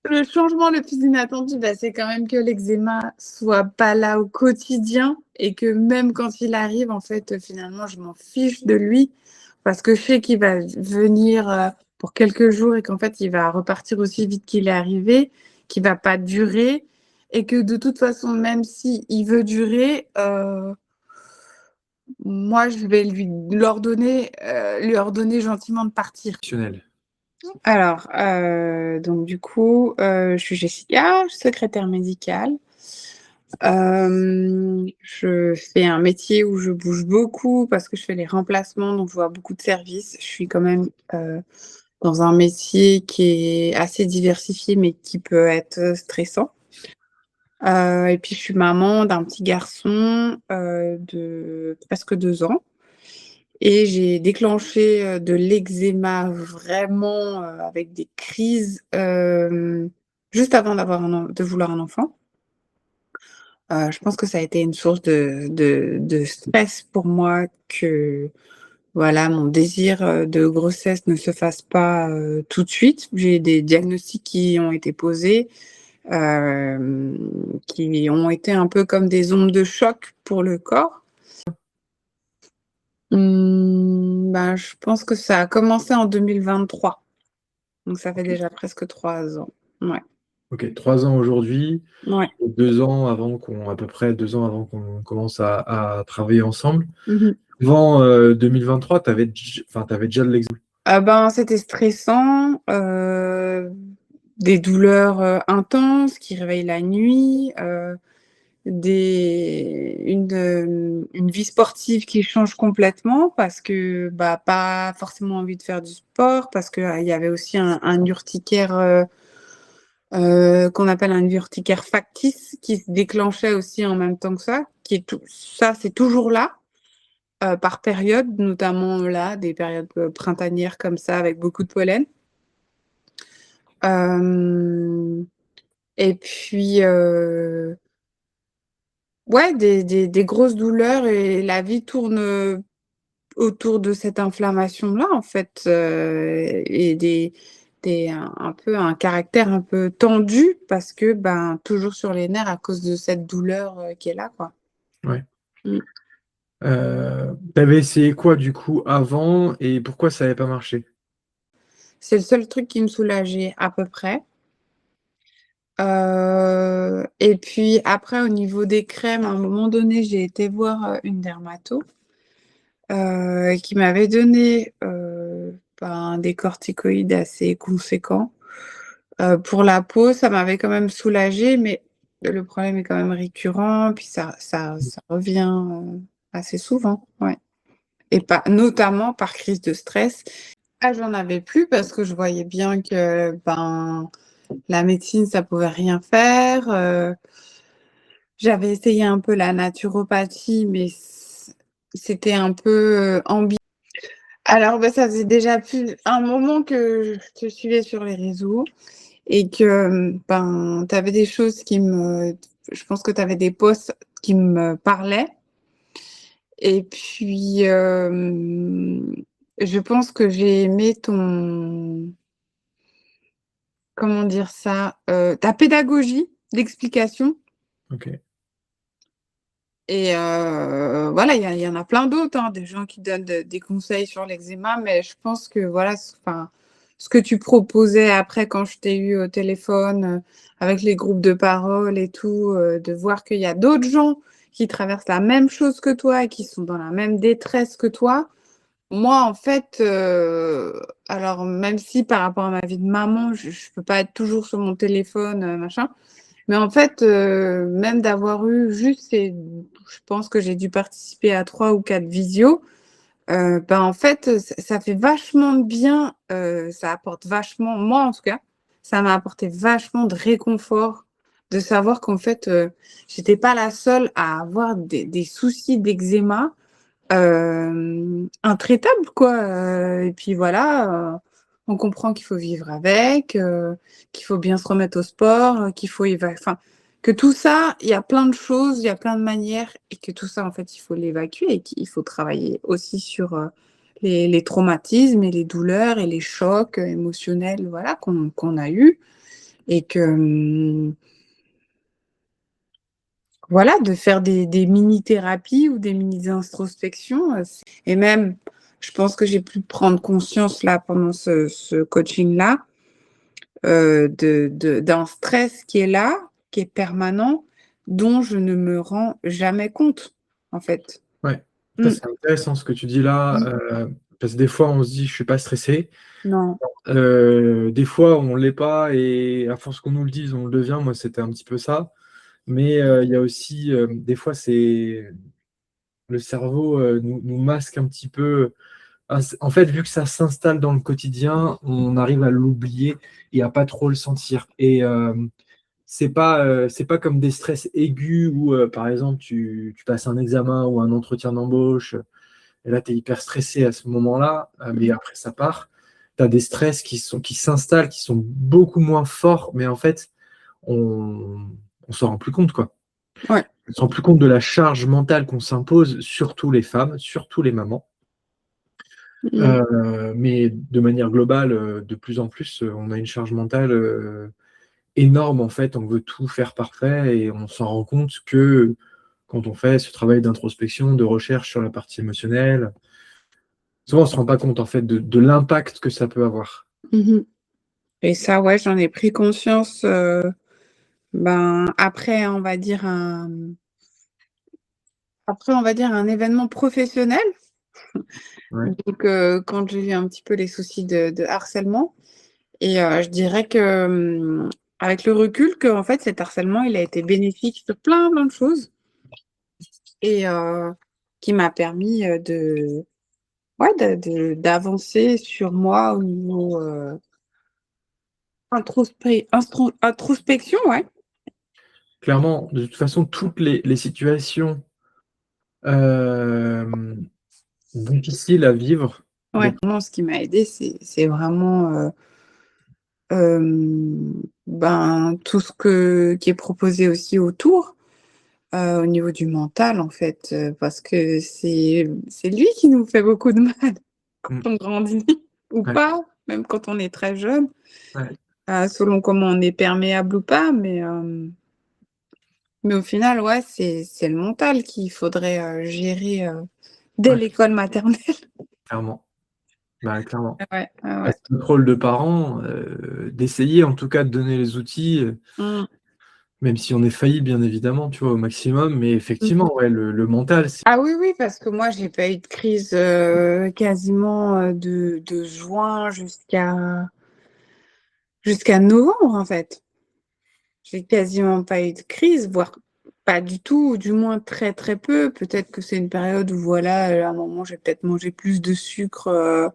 Le changement le plus inattendu, c'est quand même que l'eczéma soit pas là au quotidien et que même quand il arrive, en fait, finalement, je m'en fiche de lui parce que je sais qu'il va venir, pour quelques jours et qu'en fait, il va repartir aussi vite qu'il est arrivé, qu'il va pas durer et que de toute façon, même s'il veut durer, moi, je vais lui ordonner gentiment de partir. Professionnel. Alors, donc du coup, je suis Jessica, secrétaire médicale. Je fais un métier où je bouge beaucoup parce que je fais les remplacements, donc je vois beaucoup de services. Je suis quand même, dans un métier qui est assez diversifié, mais qui peut être stressant. Et puis je suis maman d'un petit garçon, de presque 2 ans et j'ai déclenché, de l'eczéma vraiment, avec des crises, juste avant de vouloir un enfant. Je pense que ça a été une source de stress pour moi que, voilà, mon désir, de grossesse ne se fasse pas, tout de suite. J'ai des diagnostics qui ont été posés, qui ont été un peu comme des ondes de choc pour le corps. Je pense que ça a commencé en 2023, donc ça fait OK. déjà presque 3 ans. Ouais, OK, 3 ans aujourd'hui, ouais. 2 ans avant qu'on à peu près 2 ans avant qu'on commence à travailler ensemble. Mmh. Avant, 2023, tu avais déjà de l'eczéma? C'était stressant, des douleurs, intenses qui réveillent la nuit, une vie sportive qui change complètement parce que, pas forcément envie de faire du sport, parce que, il y avait aussi un urticaire, qu'on appelle un urticaire factice qui se déclenchait aussi en même temps que ça, qui est tout ça, c'est toujours là, par période, notamment là, des périodes, printanières comme ça avec beaucoup de pollen. Hem et puis, ouais, des grosses douleurs et la vie tourne, autour de cette inflammation-là, en fait, et un peu un caractère un peu tendu parce que, toujours sur les nerfs à cause de cette douleur, qui est là, quoi. Ouais. Mmh. Tu avais essayé quoi du coup avant et pourquoi ça avait pas marché? C'est le seul truc qui me soulageait à peu près. Et puis après au niveau des crèmes, à un moment donné, j'ai été voir, une dermato, qui m'avait donné, des corticoïdes assez conséquents. Pour la peau, ça m'avait quand même soulagée, mais le problème est quand même récurrent, puis ça revient, assez souvent, ouais, et pas notamment par crise de stress. Ah, j'en avais plus parce que je voyais bien que, la médecine, ça pouvait rien faire, j'avais essayé un peu la naturopathie, mais c'était un peu, alors, ça faisait déjà plus un moment que je te suivais sur les réseaux et que, tu avais des choses je pense que tu avais des posts qui me parlaient et puis, je pense que j'ai aimé comment dire ça? Ta pédagogie d'explication OK. et voilà, il y en a plein d'autres, hein, des gens qui donnent des conseils sur l'eczéma, mais je pense que voilà, ce que tu proposais après quand je t'ai eu au téléphone, avec les groupes de parole et tout, de voir qu'il y a d'autres gens qui traversent la même chose que toi et qui sont dans la même détresse que toi. Moi, en fait, alors même si par rapport à ma vie de maman, je peux pas être toujours sur mon téléphone, machin, mais en fait, même d'avoir eu juste je pense que j'ai dû participer à 3 ou 4 visios, en fait, ça fait vachement de bien, ça apporte vachement moi en tout cas, ça m'a apporté vachement de réconfort de savoir qu'en fait, j'étais pas la seule à avoir des soucis d'eczéma, intraitables quoi, et puis voilà, on comprend qu'il faut vivre avec, qu'il faut bien se remettre au sport, qu'il faut que tout ça, il y a plein de choses, il y a plein de manières et que tout ça, en fait, il faut l'évacuer et qu'il faut travailler aussi sur, les traumatismes et les douleurs et les chocs, émotionnels, voilà, qu'on a eus et que, voilà, de faire des mini-thérapies ou des mini-introspections, et même, je pense que j'ai pu prendre conscience là pendant ce coaching-là, d'un stress qui est là, qui est permanent, dont je ne me rends jamais compte, en fait. Ouais, ça Mmh. c'est intéressant ce que tu dis là, Mmh. parce que des fois on se dit: «Je suis pas stressé». Non. Des fois on l'est pas et à force qu'on nous le dise, on le devient. Moi, c'était un petit peu ça. Mais, il y a aussi, des fois c'est le cerveau, nous masque un petit peu. En fait, vu que ça s'installe dans le quotidien, on arrive à l'oublier et à pas trop le sentir et c'est pas comme des stress aigus où, par exemple, tu passes un examen ou un entretien d'embauche, et là, tu es hyper stressé à ce moment-là, mais Mmh. après ça part. Tu as des stress qui s'installent, qui sont beaucoup moins forts, mais en fait, on on s'en rend plus compte, quoi. Ouais. On se rend plus compte de la charge mentale qu'on s'impose, surtout les femmes, surtout les mamans. Mmh. Mais de manière globale, de plus en plus, on a une charge mentale, énorme en fait. On veut tout faire parfait et on s'en rend compte que quand on fait ce travail d'introspection, de recherche sur la partie émotionnelle, souvent on se rend pas compte en fait de l'impact que ça peut avoir. Mmh. Et ça, ouais, j'en ai pris conscience, ben, après, on va dire, un événement professionnel. Ouais, Donc, quand j'ai eu un petit peu les soucis de harcèlement, et je dirais que, avec le recul, qu'en fait, cet harcèlement, il a été bénéfique sur plein, plein de choses, et qui m'a permis, de ouais, d'avancer sur moi au niveau, introspection, ouais. clairement, de toute façon, toutes les situations, hem, difficiles à vivre, Ouais, de vraiment ce qui m'a aidée, c'est vraiment, ben, tout ce qui est proposé aussi autour, au niveau du mental, en fait, parce que c'est lui qui nous fait beaucoup de mal quand mmh, on grandit ou ouais, pas, même quand on est très jeune, ouais, selon comment on est perméable ou pas, mais au final, ouais, c'est le mental qu'il faudrait, gérer, dès ouais, l'école maternelle. clairement. Bah, clairement. Ouais, ouais, Bah, ouais. c'est notre rôle de parents, d'essayer en tout cas de donner les outils, Mmh. même si on est faillible bien évidemment, tu vois, au maximum. Mais Mmh. effectivement, ouais, le mental, c'est Ah oui, oui, parce que moi, j'ai pas eu de crise, quasiment, de juin jusqu'à novembre, en fait. J'ai quasiment pas eu de crise, voire pas du tout, ou du moins très, très peu. Peut-être que c'est une période où voilà, à un moment, j'ai peut-être mangé plus de sucre,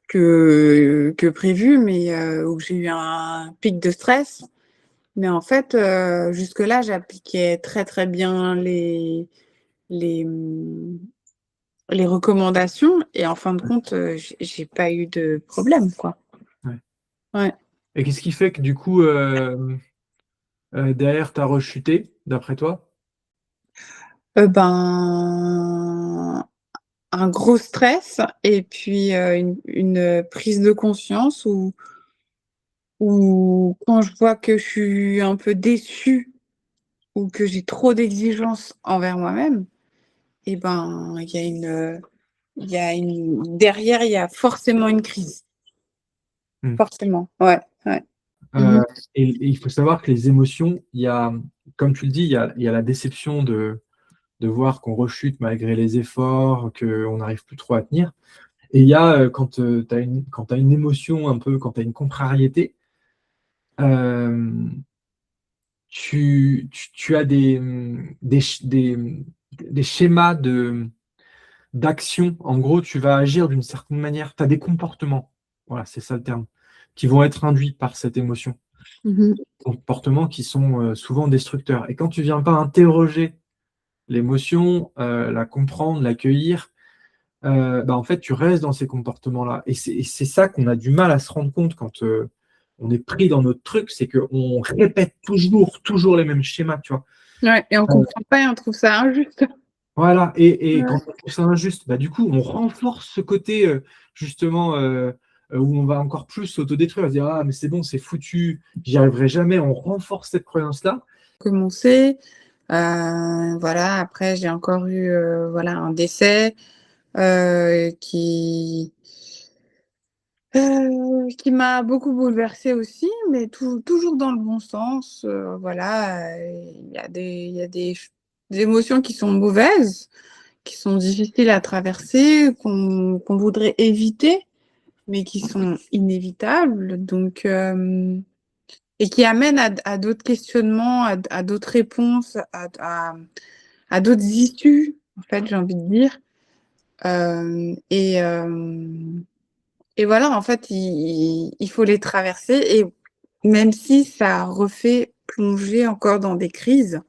que prévu, mais où j'ai eu un pic de stress. Mais en fait, jusque-là, j'appliquais très, très bien les, mmh, les recommandations, et en fin de compte, j'ai pas eu de problème, quoi. ouais. Ouais. Et qu'est-ce qui fait que du coup, derrière tu as rechuté, d'après toi? Ben, un gros stress, et puis, une prise de conscience où quand je vois que je suis un peu déçue ou que j'ai trop d'exigences envers moi-même, et ben, il y a une derrière, il y a forcément une crise. Mmh. Forcément, ouais, ouais. Mmh Heu mh. et il faut savoir que les émotions, il y a, comme tu le dis, il y a la déception de voir qu'on rechute malgré les efforts, qu'on n'arrive plus trop à tenir. Et il y a, quand, tu as une émotion un peu, quand tu as une contrariété, hem, tu as des schémas d'action. En gros, tu vas agir d'une certaine manière. Tu as des comportements, voilà, c'est ça le terme, qui vont être induits par cette émotion. Mmh. Comportements qui sont, souvent destructeurs et quand tu viens pas interroger l'émotion, la comprendre, l'accueillir, bah, en fait, tu restes dans ces comportements-là et c'est ça qu'on a du mal à se rendre compte quand, on est pris dans notre truc, c'est qu'on répète toujours, toujours les mêmes schémas, tu vois? Ouais, et on Heu, comprend pas et on trouve ça injuste. voilà et quand Ouais. on trouve ça injuste, bah, du coup, on renforce ce côté, justement, où on va encore plus s'autodétruire, dire: «Ah mais c'est bon, c'est foutu, j'y arriverai jamais». On renforce cette croyance-là. Commencé. Voilà, après j'ai encore eu, voilà, un décès, qui qui m'a beaucoup bouleversée aussi, mais toujours dans le bon sens, voilà, il y a des émotions qui sont mauvaises, qui sont difficiles à traverser, qu'on voudrait éviter, mais qui sont inévitables, donc et qui amènent à d'autres questionnements, à d'autres réponses, à d'autres issues, en fait, j'ai envie de dire. Hem et hem et voilà, en fait, il faut les traverser et même si ça refait plonger encore dans des crises,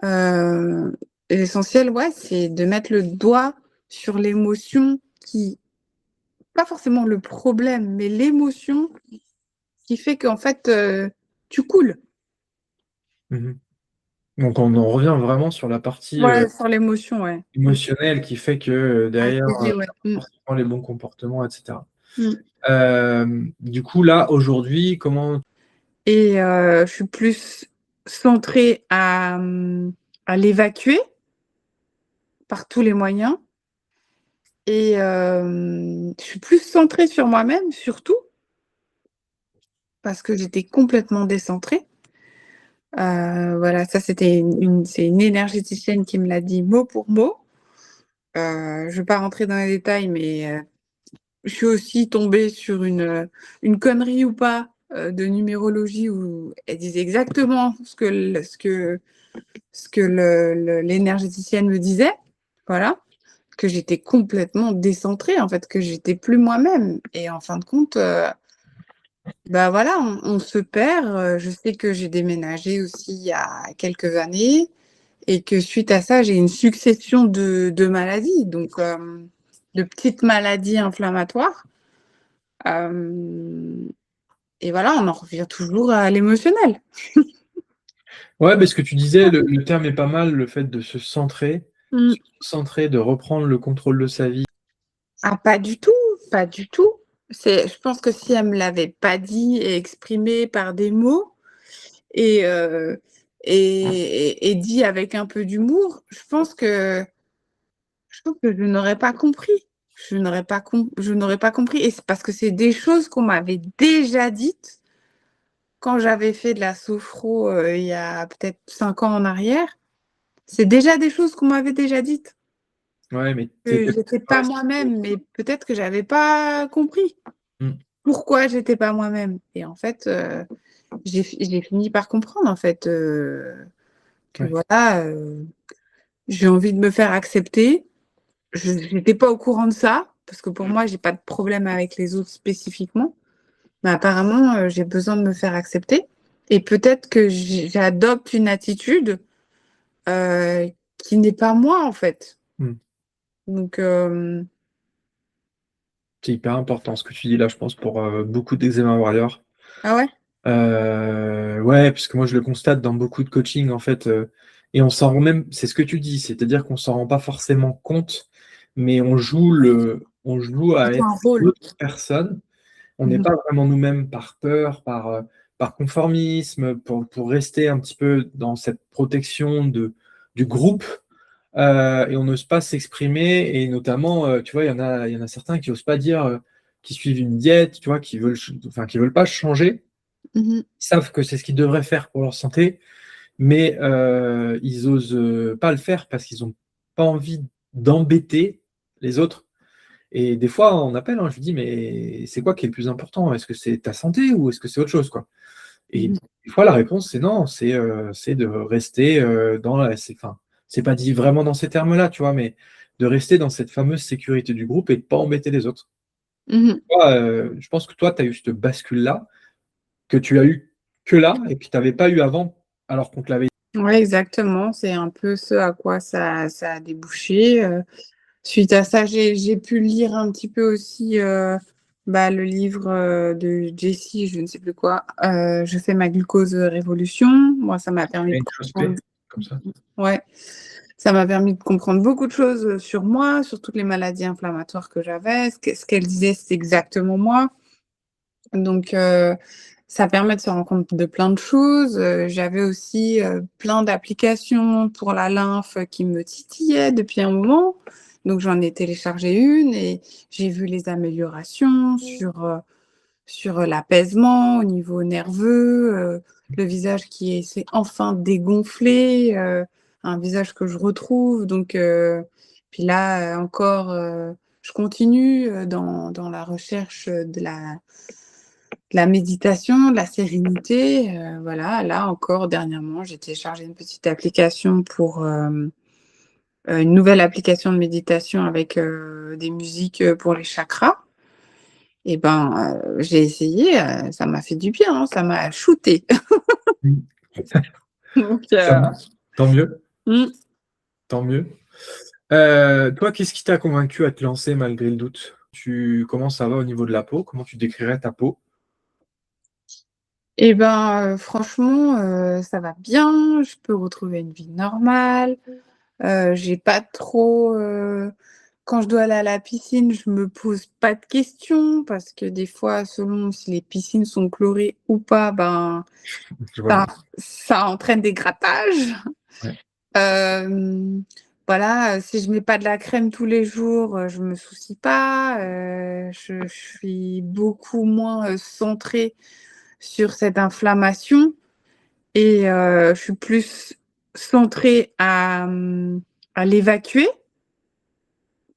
heu, l'essentiel, ouais, c'est de mettre le doigt sur l'émotion qui pas forcément le problème, mais l'émotion qui fait qu'en fait, tu coules. Mmh. Donc on en revient vraiment sur la partie, Ouais, sur l'émotion, ouais. émotionnelle qui fait que, À derrière, ouais. tu pas forcément les bons comportements et cetera. Mmh. Du coup là, aujourd'hui, comment Et je suis plus centrée à l'évacuer par tous les moyens et je suis plus centrée sur moi-même surtout, parce que j'étais complètement décentrée. Voilà, ça c'était c'est une énergéticienne qui me l'a dit mot pour mot. Je vais pas rentrer dans les détails, mais je suis aussi tombée sur une connerie ou pas, de numérologie où elle disait exactement ce que le l'énergéticienne me disait, voilà, que j'étais complètement décentrée, en fait, que j'étais plus moi-même et en fin de compte, bah, voilà, on se perd, je sais que j'ai déménagé aussi il y a quelques années et que suite à ça, j'ai une succession de maladies, donc de petites maladies inflammatoires, hem et voilà, on en revient toujours à l'émotionnel. ouais, parce que tu disais, le terme est pas mal, le fait de se Mmh. recentrer, de reprendre le contrôle de sa vie. Ah, pas du tout, pas du tout. Je pense que si elle me l'avait pas dit et exprimé par des mots et et dit avec un peu d'humour, je pense que je n'aurais pas compris. Je n'aurais pas compris et c'est parce que c'est des choses qu'on m'avait déjà dites quand j'avais fait de la sophro, il y a peut-être 5 ans en arrière. C'est déjà des choses qu'on m'avait déjà dites, Ouais, mais tu que étais j'étais pas pas resté. moi-même, mais peut-être que j'avais pas compris. Mmh, Pourquoi j'étais pas moi-même et en fait, j'ai fini par comprendre en fait, que ouais. voilà, j'ai envie de me faire accepter. Je j'étais pas au courant de ça, parce que pour moi, j'ai pas de problème avec les autres spécifiquement, mais apparemment, j'ai besoin de me faire accepter et peut-être que j'adopte une attitude, heu, qui n'est pas moi en fait. Mmh. Donc C'est hyper important ce que tu dis là, je pense pour, beaucoup d'eczéma warriors. ah ouais? Ouais, puisque moi je le constate dans beaucoup de coaching en fait, et on s'en rend même c'est ce que tu dis, c'est-à-dire qu'on s'en rend pas forcément compte, mais on joue On à joue être un rôle. l'autre personne. On n'est Mmh pas vraiment nous-mêmes par peur, par conformisme, pour rester un petit peu dans cette protection du groupe, et on n'ose pas s'exprimer et notamment, tu vois, il y en a certains qui osent pas dire, qu'ils suivent une diète, tu vois, qui veulent pas changer. Mmh. Ils savent que c'est ce qu'ils devraient faire pour leur santé, mais ils osent, pas le faire parce qu'ils ont pas envie d'embêter les autres et des fois on appelle, hein, je lui dis: «Mais c'est quoi qui est le plus important? Est-ce que c'est ta santé ou est-ce que c'est autre chose, quoi?» Et Mmh. des fois la réponse c'est non, c'est de rester, dans la c'est enfin, c'est pas dit vraiment dans ces termes-là, tu vois? Mais de rester dans cette fameuse sécurité du groupe et de pas embêter les autres. Mmh. Toi, je pense que toi tu as eu cette bascule-là, que tu as eu que là et que tu avais pas eu avant, alors qu'on te l'avait. Ouais, exactement, c'est un peu ce à quoi ça a débouché, suite à ça, j'ai pu lire un petit peu aussi, bah, le livre, de Jessie, je ne sais plus quoi, «Je fais ma glucose, révolution». Moi, ça m'a permis de Une chose comprendre clé, comme ça. ouais, Ça m'a permis de comprendre beaucoup de choses, sur moi, sur toutes les maladies inflammatoires que j'avais. Ce qu'elle disait, c'est exactement moi. Donc ça permet de se rendre compte de plein de choses. J'avais aussi, plein d'applications pour la lymphe qui me titillaient depuis un moment. Donc j'en ai téléchargé une et j'ai vu les améliorations sur l'apaisement au niveau nerveux, le visage qui s'est enfin dégonflé, un visage que je retrouve. Donc puis là, encore, je continue, dans la recherche, de la méditation, de la sérénité, voilà. Là encore dernièrement, j'ai téléchargé une petite application pour, une nouvelle application de méditation avec, des musiques, pour les chakras. Et ben, j'ai essayé, ça m'a fait du bien, hein, ça m'a shooté. Mmh. Donc Ça tant mieux, mmh tant mieux. Toi, qu'est-ce qui t'a convaincu à te lancer malgré le doute? Comment ça va au niveau de la peau? Comment tu décrirais ta peau? et ben, franchement, ça va bien, je peux retrouver une vie normale, j'ai pas trop, quand je dois aller à la piscine, je me pose pas de questions parce que des fois, selon si les piscines sont chlorées ou pas, ben, Je vois ça bien. ça entraîne des grattages. Ouais. Hem, voilà, si je mets pas de la crème tous les jours, je me soucie pas, je suis beaucoup moins, centrée sur cette inflammation et je suis plus centrée à l'évacuer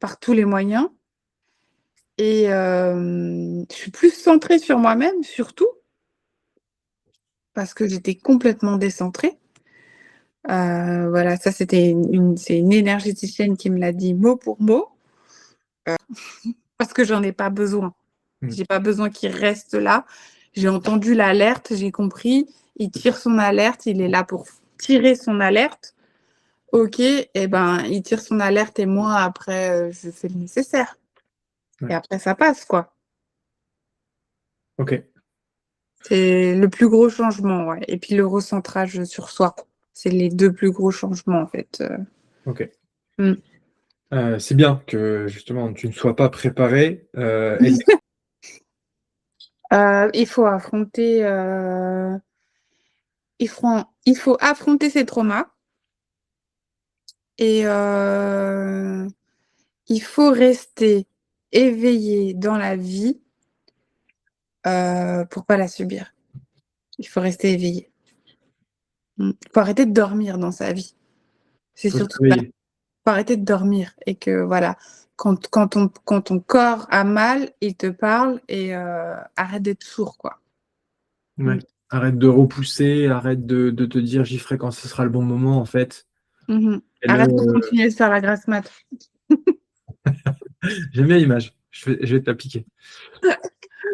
par tous les moyens et je suis plus centrée sur moi-même surtout, parce que j'étais complètement décentrée. Voilà, ça c'était c'est une énergéticienne qui me l'a dit mot pour mot, parce que j'en ai pas besoin. Mmh. J'ai pas besoin qu'il reste là. J'ai entendu l'alerte, j'ai compris, il tire son alerte, il est là pour tirer son alerte. OK et ben, il tire son alerte et moi après, je fais le nécessaire et Ouais. après ça passe, quoi. OK, C'est le plus gros changement, ouais et puis le recentrage sur soi. C'est les 2 plus gros changements, en fait. OK. Mmh. C'est bien que justement tu ne sois pas préparé, Il faut affronter, il faut affronter ses traumas et il faut rester éveillé dans la vie, pour pas la subir. Il faut rester éveillé. Il faut arrêter de dormir dans sa vie. C'est faut se surtout ça. réveiller. Faut arrêter de dormir et que voilà, quand ton corps a mal, il te parle et arrête d'être sourd, quoi. Ouais. Mmh. Arrête de repousser, arrête de te dire: «J'y ferai quand ce sera le bon moment», en fait. Arrête de Fais-le, continuer de faire la grasse mat. j'aime bien l'image, je vais te l'appliquer.